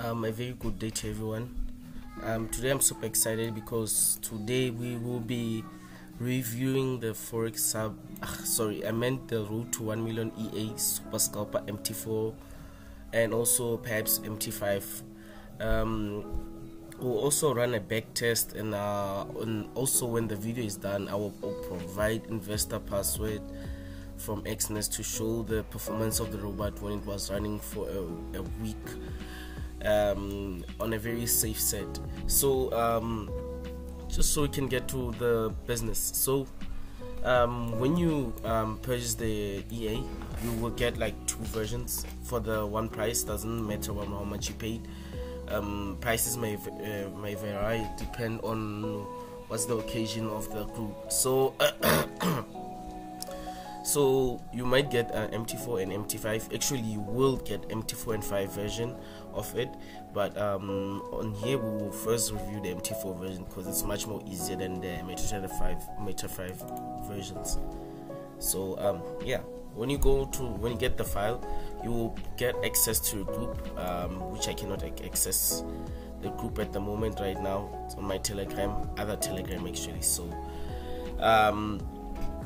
A very good day to everyone. Today I'm super excited because today we will be reviewing the Forex sub. I meant the road to 1 million EA Super Scalper MT4 and also perhaps MT5. We'll also run a back test, and also when the video is done, I will provide investor password from Exness to show the performance of the robot when it was running for a week on a very safe set. So just so we can get to the business. So when you purchase the EA, you will get like two versions for the one price. Doesn't matter how much you paid. Prices may vary, depend on what's the occasion of the group. So so you might get an MT4 and MT5. Actually, you will get MT4 and 5 version of it, but on here we will first review the MT4 version because it's much more easier than the MT5 versions. So yeah, when you get the file, you will get access to a group, which I cannot access the group at the moment right now. It's on my other Telegram actually. So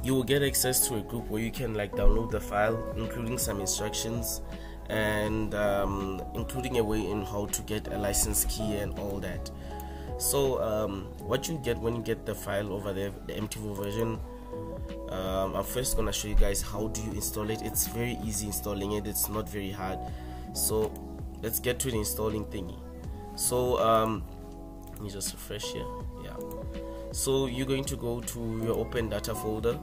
you will get access to a group where you can like download the file, including some instructions and including a way in how to get a license key and all that. So what you get when you get the file over there, the MT4 version, I'm first gonna show you guys how do you install it. It's very easy installing it, it's not very hard. So let's get to the installing thingy. So let me just refresh here. Yeah, so you're going to go to your open data folder.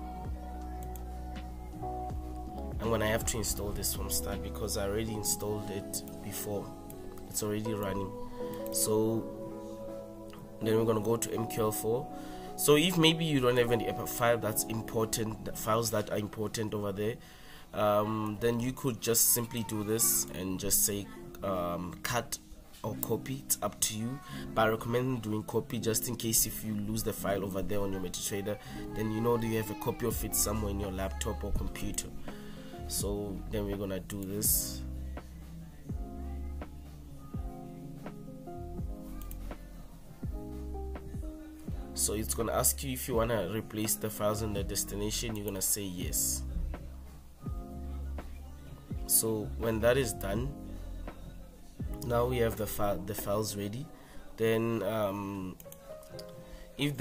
I'm gonna have to install this from start because I already installed it before. It's already running. So then we're gonna go to MQL4. So if maybe you don't have any file that's important, files that are important over there, then you could just simply do this and just say cut or copy. It's up to you, but I recommend doing copy just in case if you lose the file over there on your MetaTrader, then you know that you have a copy of it somewhere in your laptop or computer. So then we're gonna do this. So it's gonna ask you if you wanna replace the files in the destination. You're gonna say yes. So when that is done, now we have the files ready. Then if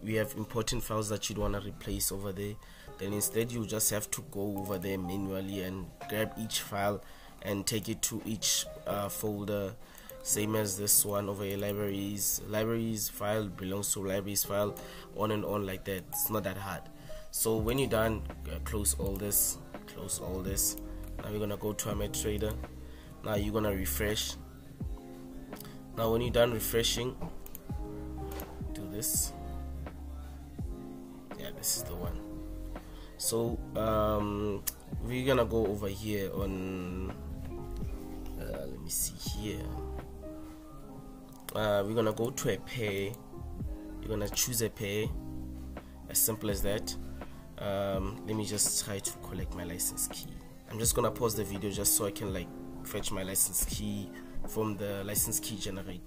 we have important files that you'd want to replace over there, then instead you just have to go over there manually and grab each file and take it to each folder, same as this one over here. Libraries file belongs to libraries file, on and on like that. It's not that hard. So when you're done, close all this. Now we're gonna go to our MetaTrader. Now you're gonna refresh. Now when you're done refreshing, do this. Yeah, this is the one. So we're gonna go over here on let me see here. We're gonna go to a pair. You're gonna choose a pair, as simple as that. Let me just try to collect my license key. I'm just gonna pause the video just so I can like fetch my license key from the license key generator.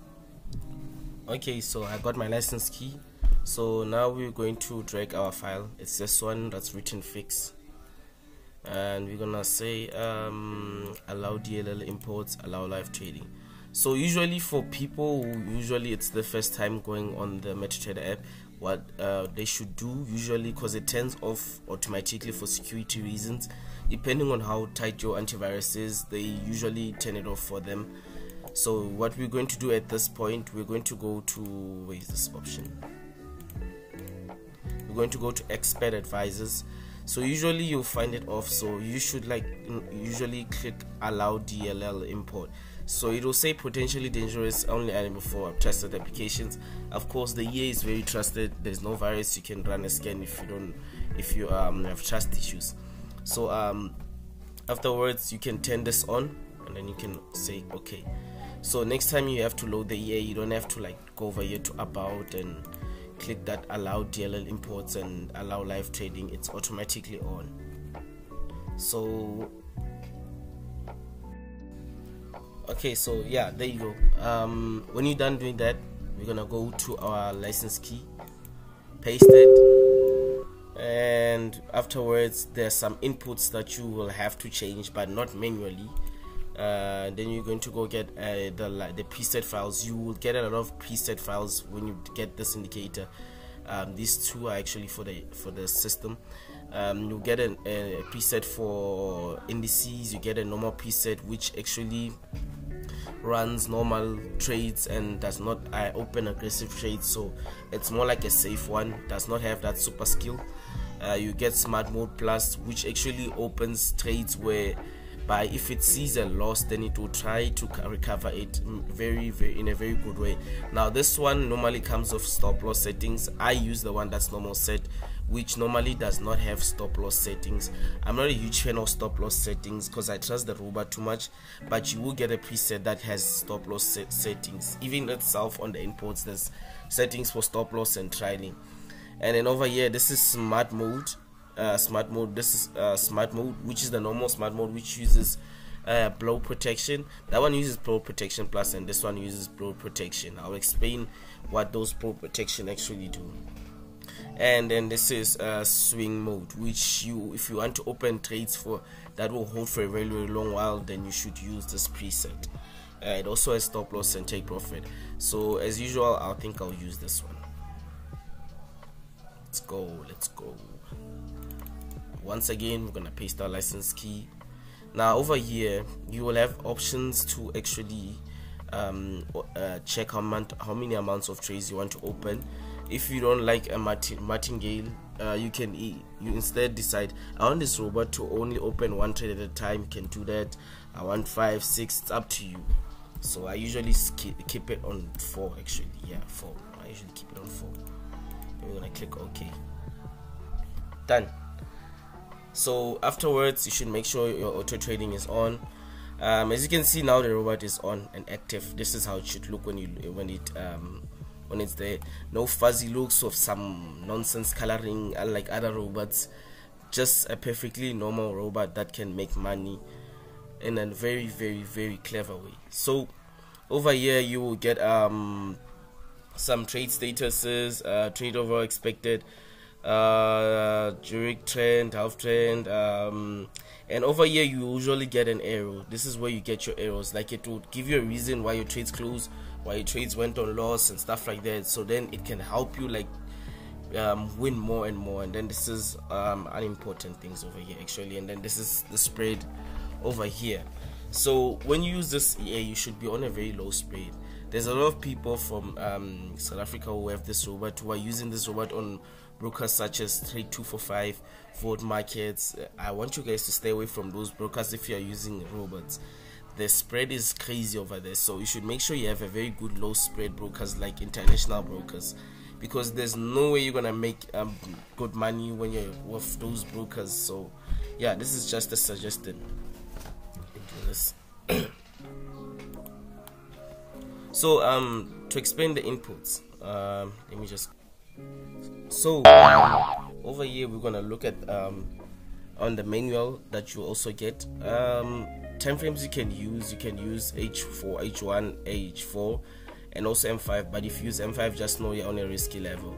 Okay, so I got my license key. So now we're going to drag our file. It's this one that's written fix, and we're gonna say allow DLL imports, allow live trading. So usually for people who it's the first time going on the MetaTrader app, what they should do usually, because it turns off automatically for security reasons, depending on how tight your antivirus is, they usually turn it off for them. So what we're going to do at this point, we're going to go to, where is this option? We're going to go to expert advisors. So usually you'll find it off, so you should usually click allow DLL import. So it will say potentially dangerous, only enable for trusted applications. Of course the EA is very trusted. There's no virus. You can run a scan if you have trust issues. So afterwards you can turn this on, and then you can say okay. So next time you have to load the EA, you don't have to like go over here to about and click that allow DLL imports and allow live trading. It's automatically on. So Okay, so yeah, there you go. When you're done doing that, we're gonna go to our license key, paste it, and afterwards there's some inputs that you will have to change, but not manually. Then you're going to go get the preset files. You will get a lot of preset files when you get this indicator. These two are actually for the system. You get a preset for indices. You get a normal preset which actually runs normal trades and does not open aggressive trades, so it's more like a safe one, does not have that super skill. You get smart mode plus, which actually opens trades where if it sees a loss, then it will try to recover it in a very good way. Now this one normally comes with stop loss settings. I use the one that's normal set, which normally does not have stop loss settings. I'm not a huge fan of stop loss settings because I trust the robot too much, but you will get a preset that has stop loss settings. Even itself on the inputs, there's settings for stop loss and trailing. And then over here, this is smart mode. This is smart mode, which is the normal smart mode, which uses blow protection. That one uses blow protection plus, and this one uses blow protection. I'll explain what those blow protection actually do. And then this is swing mode, which if you want to open trades for that will hold for a very, very long while, then you should use this preset. It also has stop loss and take profit. So as usual, I think I'll use this one. Let's go. Once again, we're gonna paste our license key. Now over here, you will have options to actually check how many amounts of trades you want to open. If you don't like a martingale, you instead decide, I want this robot to only open one trade at a time. You can do that. I want 5, 6. It's up to you. So I usually keep it on 4. Actually, yeah, 4. I usually keep it on 4. Then we're gonna click OK. Done. So afterwards, you should make sure your auto trading is on. As you can see now, the robot is on and active. This is how it should look when it's there. No fuzzy looks of some nonsense coloring unlike other robots. Just a perfectly normal robot that can make money in a very, very, very clever way. So over here you will get some trade statuses, trade over expected, direct trend, half trend, and over here you usually get an arrow. This is where you get your arrows, like it will give you a reason why your trades closed, why your trades went on loss and stuff like that. So then it can help you like win more and more. And then this is unimportant things over here actually, and then this is the spread over here. So when you use this EA, you should be on a very low spread. There's a lot of people from South Africa who have this robot, who are using this robot on brokers such as Trade 245, Vote Markets. I want you guys to stay away from those brokers if you are using robots. The spread is crazy over there, so you should make sure you have a very good low spread brokers like international brokers, because there's no way you're gonna make good money when you're with those brokers. So yeah, this is just a suggestion. Do this. So to explain the inputs, let me just. So over here we're gonna look at on the manual that you also get time frames you can use H4, H1, H4 and also M5, but if you use M5, just know you're on a risky level.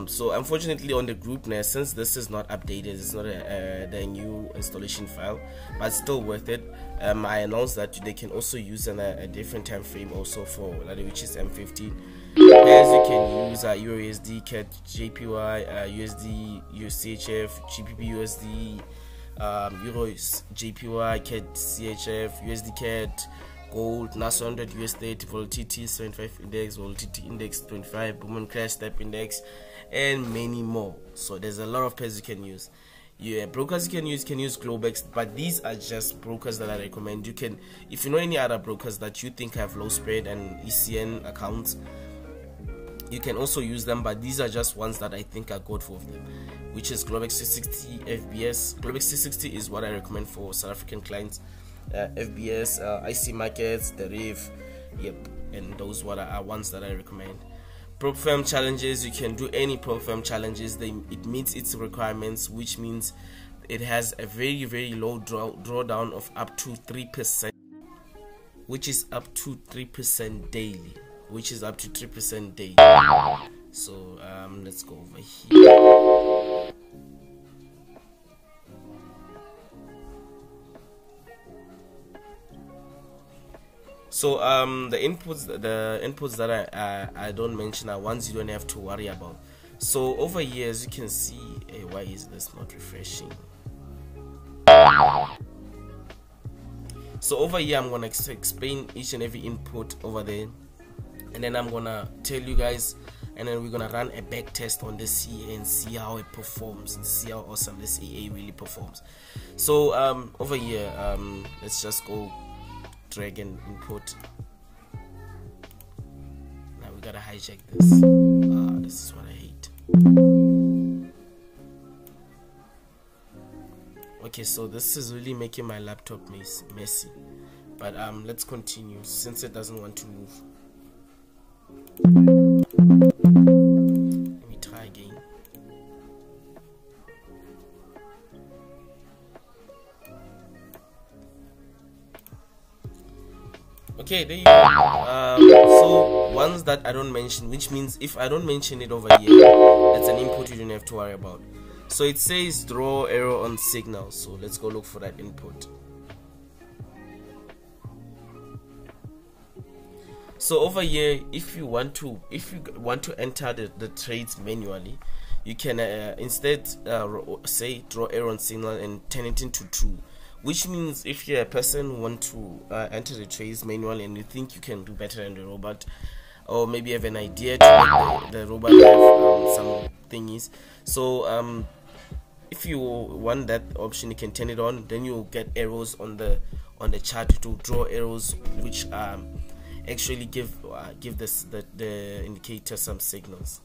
So unfortunately on the GroupNet, since this is not updated, it's not the new installation file, but still worth it. I announced that they can also use a different time frame also for which is M15. As you can use USD, CAD, JPY, USD, USCHF, GBP, USD, Euros, JPY, CAD, CHF, USD, CAD, gold, NASA 100, US30, volatility 75 index, volatility index 25, boom and crash step index, and many more. So there's a lot of pairs you can use. Yeah, brokers you can use Globex, but these are just brokers that I recommend. You can, if you know any other brokers that you think have low spread and ECN accounts, you can also use them, but these are just ones that I think are good for them, which is Globex 360, FBS. Globex 360 is what I recommend for South African clients. FBS, IC markets, the Rev, yep, and those are ones that I recommend. Prop firm challenges, you can do any prop firm challenges. It meets its requirements, which means it has a very, very low drawdown of up to 3%, which is up to 3% daily, So let's go over here. So the inputs that I don't mention are ones you don't have to worry about. So over here, as you can see, why is this not refreshing? So over here, I'm gonna explain each and every input over there, and then I'm gonna tell you guys, and then we're gonna run a back test on the CA and see how it performs and see how awesome the CA really performs. So over here, let's just go drag and input. Now we gotta hijack this. This is what I hate. Okay, so this is really making my laptop messy, but let's continue since it doesn't want to move. Let me try again. Okay, there you go. So ones that I don't mention, which means if I don't mention it over here, it's an input you don't have to worry about. So it says draw error on signal, so let's go look for that input. So over here, if you want to enter the trades manually, you can instead say draw error on signal and turn it into true, which means if you're a person who want to enter the trades manually and you think you can do better than the robot, or maybe you have an idea to make the robot have some thingies, so if you want that option, you can turn it on. Then you'll get arrows on the chart to draw arrows, which actually give the indicator some signals.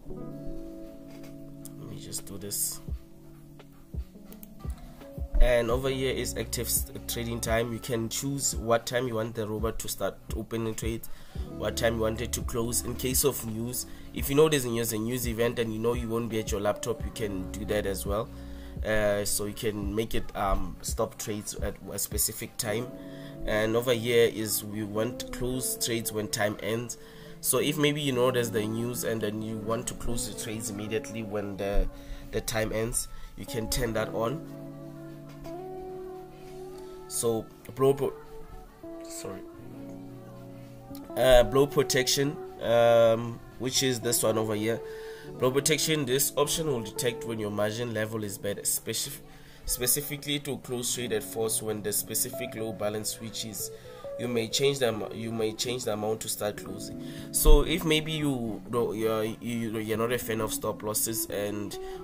Let me just do this. And over here is active trading time. You can choose what time you want the robot to start opening trades, what time you want it to close. In case of news, if you know there's a news event and you know you won't be at your laptop, you can do that as well. So you can make it stop trades at a specific time. And over here is we want to close trades when time ends. So if maybe you know there's the news and then you want to close the trades immediately when the time ends, you can turn that on. So blow protection, which is this one over here. Blow protection, this option will detect when your margin level is better, specifically to close trade at force when the specific low balance switches. You may change the amount to start closing. So if maybe you're not a fan of stop losses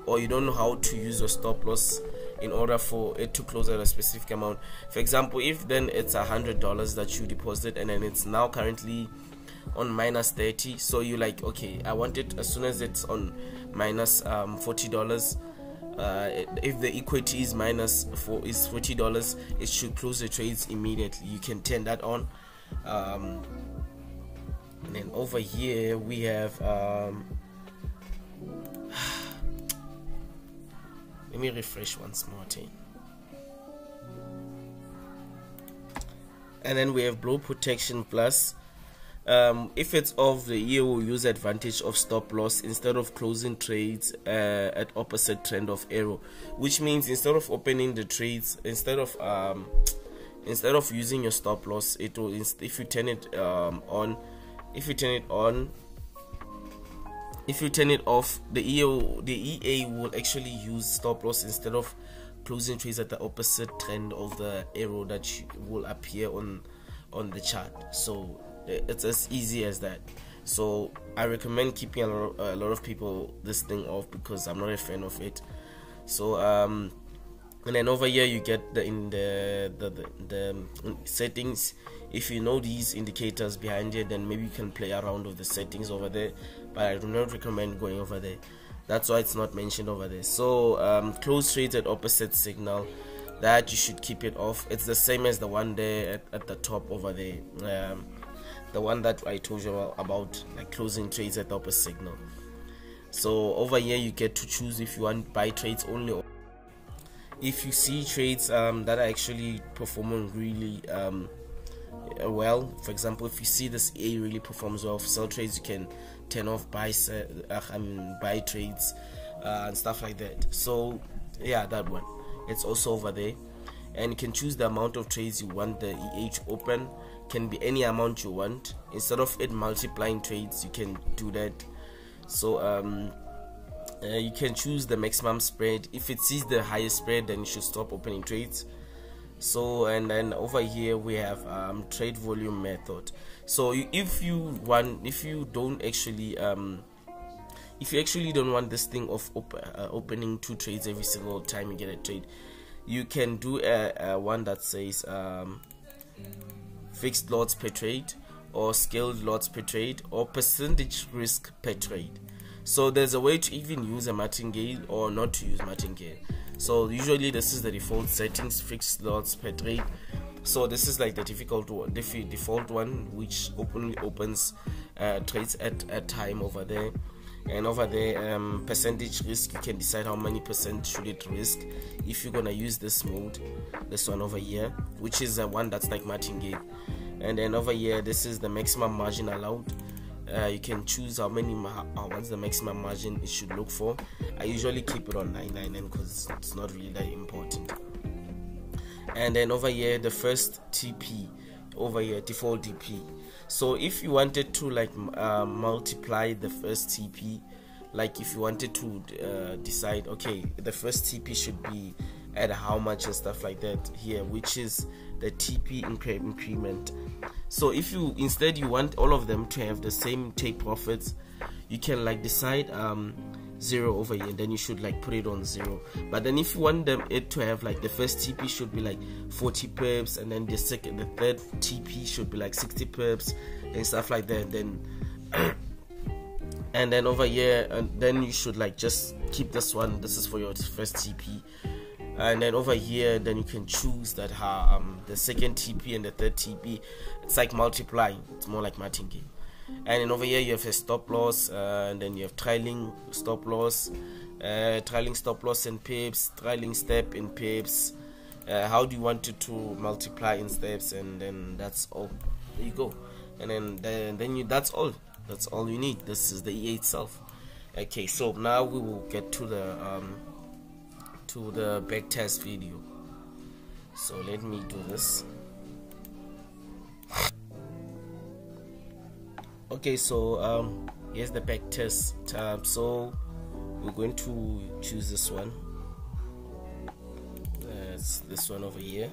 or you don't know how to use your stop loss in order for it to close at a specific amount. For example, if then it's $100 that you deposit and then it's now currently on minus 30, so you like, okay, I want it as soon as it's on minus $40. If the equity is $40, it should close the trades immediately. You can turn that on. And then over here we have let me refresh once more time. And then we have blow protection plus. If it's off, the EA will use advantage of stop loss instead of closing trades at opposite trend of arrow, which means instead of opening the trades, instead of using your stop loss, it will, if you turn it off, the EA will actually use stop loss instead of closing trades at the opposite trend of the arrow that will appear on the chart. So it's as easy as that. So I recommend keeping a lot of people this thing off because I'm not a fan of it. So and then over here you get the settings. If you know these indicators behind it, then maybe you can play around with the settings over there, but I do not recommend going over there. That's why it's not mentioned over there. So close trades at opposite signal, that you should keep it off. It's the same as the one there at the top over there, the one that I told you about, like closing trades at the opposite signal. So over here you get to choose if you want buy trades only. if you see trades that are actually performing really well, for example, if you see this A really performs well for sell trades, you can turn off buy trades and stuff like that. So yeah, that one, it's also over there, and you can choose the amount of trades you want the EA to open. Can be any amount you want. Instead of it multiplying trades, you can do that. So you can choose the maximum spread. If it sees the highest spread, then you should stop opening trades. So, and then over here we have trade volume method. So if you don't actually don't want this thing of opening 2 trades every single time you get a trade, you can do a one that says fixed lots per trade, or scaled lots per trade, or percentage risk per trade. So there's a way to even use a martingale or not to use martingale. So usually this is the default settings, fixed lots per trade. So this is like the default one, which only opens trades at a time over there. And over there, percentage risk, you can decide how many percent should it risk if you're gonna use this mode, this one over here, which is one that's like martingale. And then over here, this is the maximum margin allowed. You can choose how many what's the maximum margin it should look for. I usually keep it on 999 because it's not really that important. And then over here, the first TP, over here default DP. So if you wanted to like multiply the first TP, like if you wanted to decide, okay, the first TP should be at how much and stuff like that here, which is the TP increment. So if you instead you want all of them to have the same take profits, you can like decide 0 over here, and then you should like put it on 0. But then if you want it to have like the first TP should be like 40 pips, and then the third TP should be like 60 pips and stuff like that, then and then over here, and then you should like just keep this one. This is for your first TP. And then over here, then you can choose that the second TP and the third TP, it's like multiplying, it's more like martingale. And then over here you have a stop loss, and then you have trailing stop loss in pips, trailing step in pips. How do you want it to multiply in steps? And then that's all. There you go. And then that's all you need. This is the EA itself. Okay, so now we will get to the backtest video. So let me do this. Okay, so here's the backtest tab. So we're going to choose this one. It's this one over here,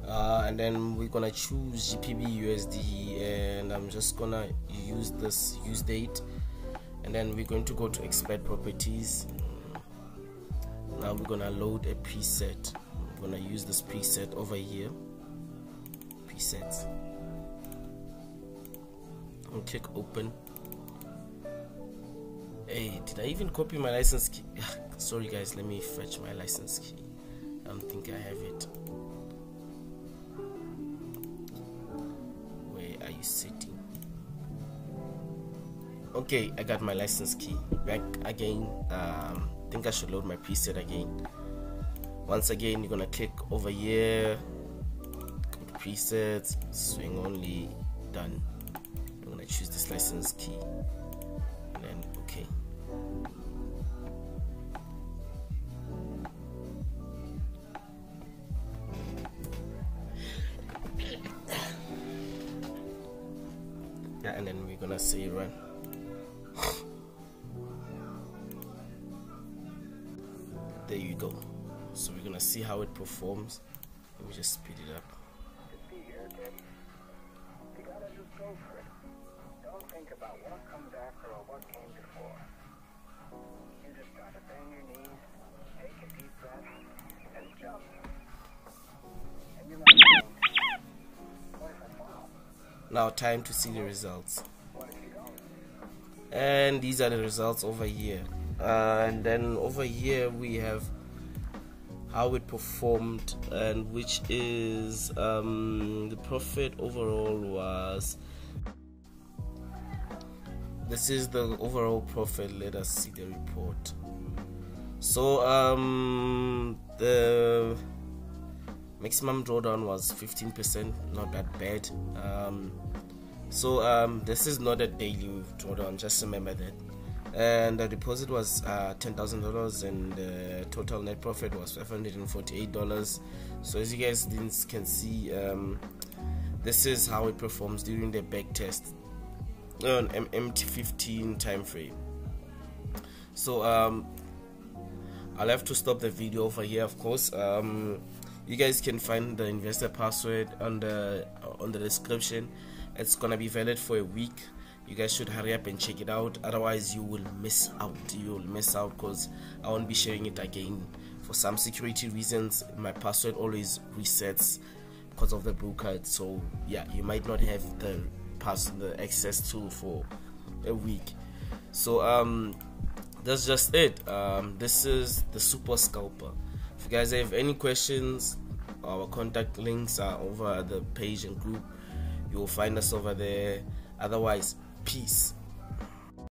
and then we're gonna choose GPB USD, and I'm just gonna use this use date, and then we're going to go to expert properties. Now we're gonna load a preset. I'm gonna use this preset over here, presets, and click open. Hey, did I even copy my license key? Sorry guys, let me fetch my license key. I don't think I have it. Where are you sitting? Okay, I got my license key. Back again. I think I should load my preset again. Once again, you're gonna click over here, go to presets, swing only, done. I'm gonna choose this license key, and then okay. Yeah, and then we're gonna say run. There you go. So we're gonna see how it performs. Let me just speed it up. You gotta just go for it. Don't think about what comes after or what came before. You just gotta bend your knees, take a deep breath, and jump. And you might think, what if I fall? Now time to see the results. What if you don't? And these are the results over here. And then over here we have how it performed, and which is the profit overall was, this is the overall profit. Let us see the report. So the maximum drawdown was 15%, not that bad. This is not a daily drawdown, just remember that. And the deposit was $10,000, and the total net profit was $548. So as you guys can see, this is how it performs during the back test on MT15 time frame. So I'll have to stop the video over here. Of course, you guys can find the investor password on the description. It's gonna be valid for a week. You guys should hurry up and check it out, otherwise you will miss out. Because I won't be sharing it again. For some security reasons, my password always resets because of the blue card. So yeah, you might not have the access to for a week. So that's just it. This is the Super Scalper. If you guys have any questions, our contact links are over the page and group. You will find us over there. Otherwise, peace.